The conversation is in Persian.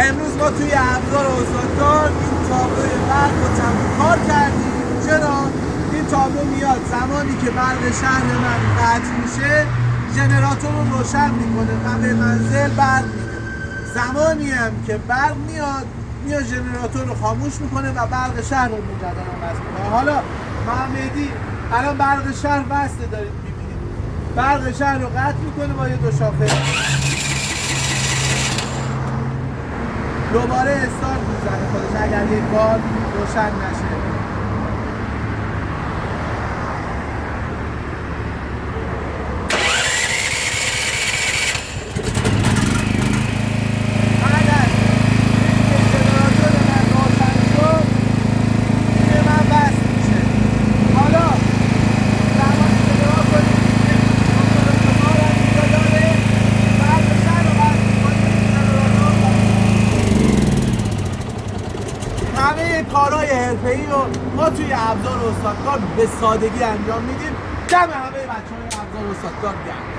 امروز ما توی ابزار استاندار این تابلوی برق رو کار کردیم. چرا؟ این تابلو میاد زمانی که برق شهر من قطع میشه ژنراتور رو روشن میکنه و به منزل برق میده. زمانی هم که برق میاد ژنراتور رو خاموش میکنه و برق شهر رو مجددا وصل میکنه. حالا محمدی الان برق شهر وصله دارید میبینید، برق شهر رو قطع میکنه با یه دوشافه، دوباره استارت میزنه خودش اگر یک بار روشن نشه. همه کارهای حرفه‌ای رو ما توی ابزار استاندار به سادگی انجام میدیم. دم همه بچه‌های ابزار استاندار گرم.